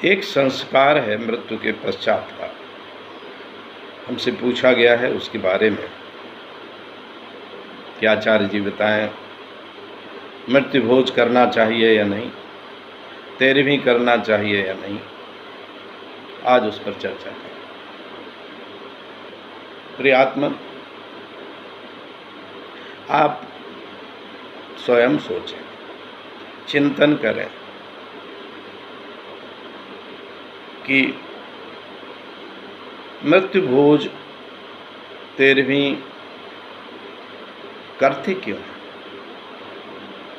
एक संस्कार है मृत्यु के पश्चात का। हमसे पूछा गया है उसके बारे में कि आचार्य जी बताएं, मृत्यु भोज करना चाहिए या नहीं, 13वीं करना चाहिए या नहीं। आज उस पर चर्चा करें। प्रियात्मा, आप स्वयं सोचें, चिंतन करें कि मृत्यु भोज 13वीं करते क्यों हैं?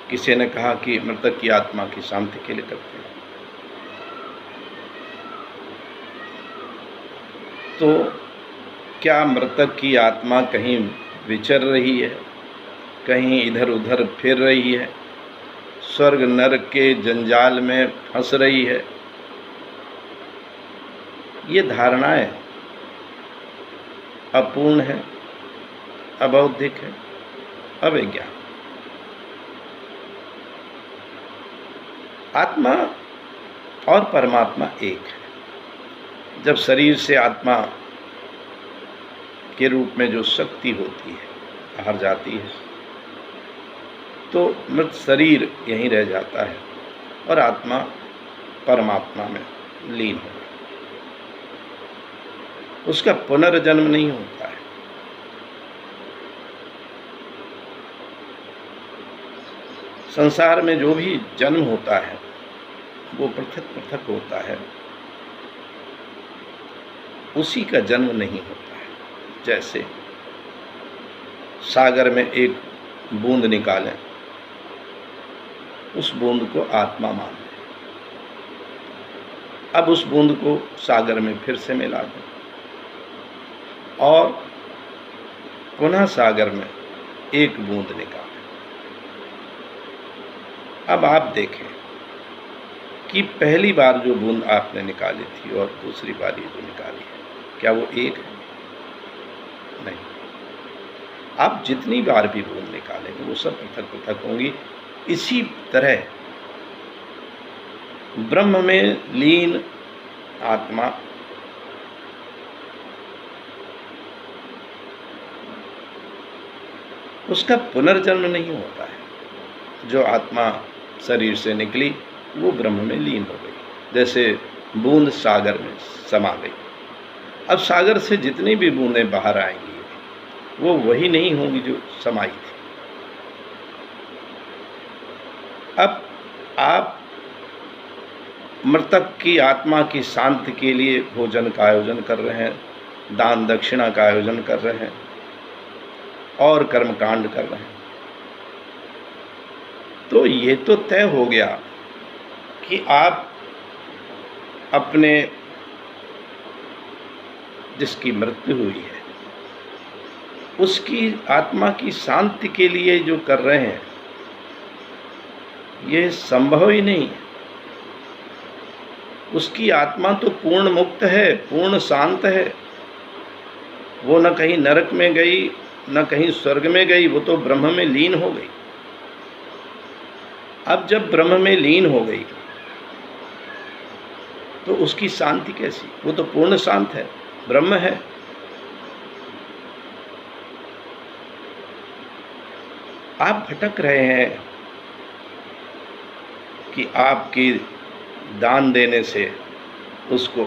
किसी ने कहा कि मृतक की आत्मा की शांति के लिए करते हैं। तो क्या मृतक की आत्मा कहीं विचर रही है, कहीं इधर उधर फिर रही है, स्वर्ग नरक के जंजाल में फंस रही है? ये धारणाएं अपूर्ण है, अबौद्धिक है, अविज्ञान। आत्मा और परमात्मा एक है। जब शरीर से आत्मा के रूप में जो शक्ति होती है बाहर जाती है, तो मृत शरीर यहीं रह जाता है और आत्मा परमात्मा में लीन हो जाती है। उसका पुनर्जन्म नहीं होता है। संसार में जो भी जन्म होता है वो पृथक पृथक होता है, उसी का जन्म नहीं होता है। जैसे सागर में एक बूंद निकालें, उस बूंद को आत्मा मान लें, अब उस बूंद को सागर में फिर से मिला दें और पुनः सागर में एक बूंद निकालें। अब आप देखें कि पहली बार जो बूंद आपने निकाली थी और दूसरी बार ये जो निकाली है, क्या वो एक है? नहीं। आप जितनी बार भी बूंद निकालेंगे वो सब पृथक पृथक होंगी। इसी तरह ब्रह्म में लीन आत्मा उसका पुनर्जन्म नहीं होता है। जो आत्मा शरीर से निकली वो ब्रह्म में लीन हो गई, जैसे बूंद सागर में समा गई। अब सागर से जितनी भी बूंदें बाहर आएंगी वो वही नहीं होंगी जो समाई थी। अब आप मृतक की आत्मा की शांति के लिए भोजन का आयोजन कर रहे हैं, दान दक्षिणा का आयोजन कर रहे हैं और कर्मकांड कर रहे हैं, तो ये तो तय हो गया कि आप अपने जिसकी मृत्यु हुई है उसकी आत्मा की शांति के लिए जो कर रहे हैं ये संभव ही नहीं है। उसकी आत्मा तो पूर्ण मुक्त है, पूर्ण शांत है। वो न कहीं नरक में गई, न कहीं स्वर्ग में गई, वो तो ब्रह्म में लीन हो गई। अब जब ब्रह्म में लीन हो गई तो उसकी शांति कैसी? वो तो पूर्ण शांत है, ब्रह्म है। आप भटक रहे हैं कि आपकी दान देने से उसको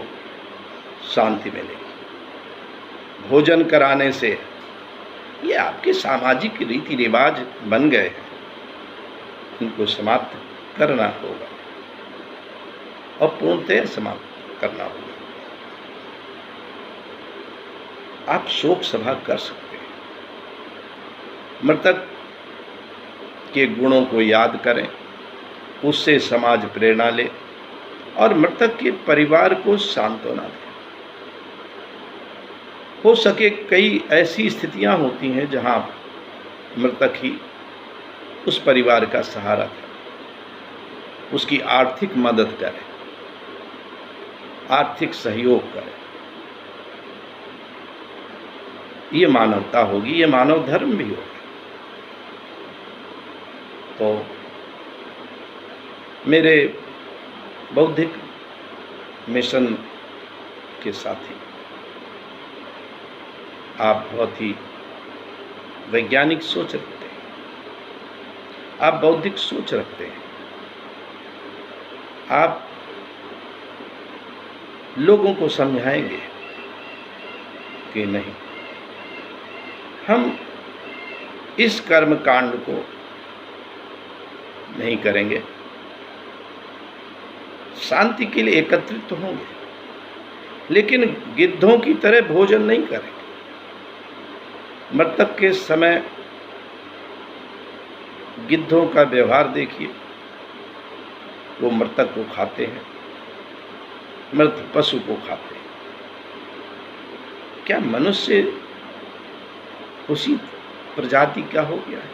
शांति मिलेगी, भोजन कराने से। ये आपके सामाजिक रीति रिवाज बन गए हैं, इनको समाप्त करना होगा और पूर्णतः समाप्त करना होगा। आप शोक सभा कर सकते हैं, मृतक के गुणों को याद करें, उससे समाज प्रेरणा ले और मृतक के परिवार को सांत्वना दें। हो सके कई ऐसी स्थितियां होती हैं जहां मृतक ही उस परिवार का सहारा था, उसकी आर्थिक मदद करें, आर्थिक सहयोग करें। ये मानवता होगी, ये मानव धर्म भी होगा। तो मेरे बौद्धिक मिशन के साथी, आप बहुत ही वैज्ञानिक सोच रखते हैं, आप बौद्धिक सोच रखते हैं, आप लोगों को समझाएंगे कि नहीं, हम इस कर्म कांड को नहीं करेंगे, शांति के लिए एकत्रित तो होंगे, लेकिन गिद्धों की तरह भोजन नहीं करेंगे। मृतक के समय गिद्धों का व्यवहार देखिए, वो मृतक को खाते हैं, मृत पशु को खाते हैं। क्या मनुष्य उसी प्रजाति का हो गया है?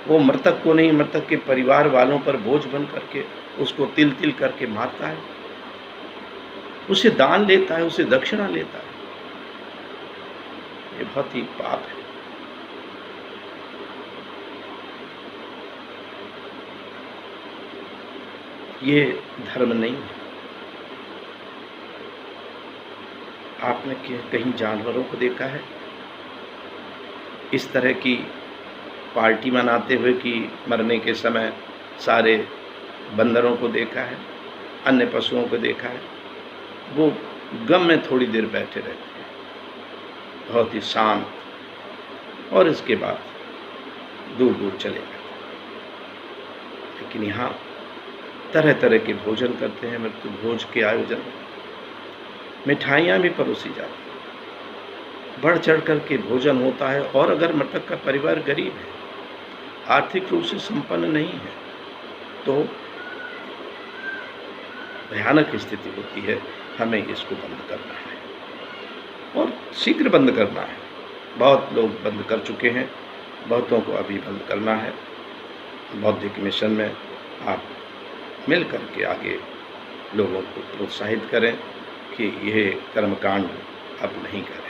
वो मृतक को नहीं, मृतक के परिवार वालों पर बोझ बन करके उसको तिल तिल करके मारता है, उसे दान लेता है, उसे दक्षिणा लेता है। ये बहुत ही पाप है। ये धर्म नहीं है। आपने कहीं जानवरों को देखा है इस तरह की पार्टी मनाते हुए कि मरने के समय सारे बंदरों को देखा है, अन्य पशुओं को देखा है, वो गम में थोड़ी देर बैठे रहते हैं, बहुत ही शांत, और इसके बाद दूर दूर चले जाते हैं। लेकिन यहाँ तरह तरह के भोजन करते हैं, मृत्यु भोज के आयोजन, मिठाइयाँ भी परोसी जाती हैं, बढ़ चढ़ कर के भोजन होता है। और अगर मृतक का परिवार गरीब है, आर्थिक रूप से संपन्न नहीं है, तो भयानक स्थिति होती है। हमें इसको बंद करना है और शीघ्र बंद करना है। बहुत लोग बंद कर चुके हैं, बहुतों को अभी बंद करना है। बौद्धिक मिशन में आप मिल कर के आगे लोगों को प्रोत्साहित करें कि यह कर्मकांड अब नहीं करें।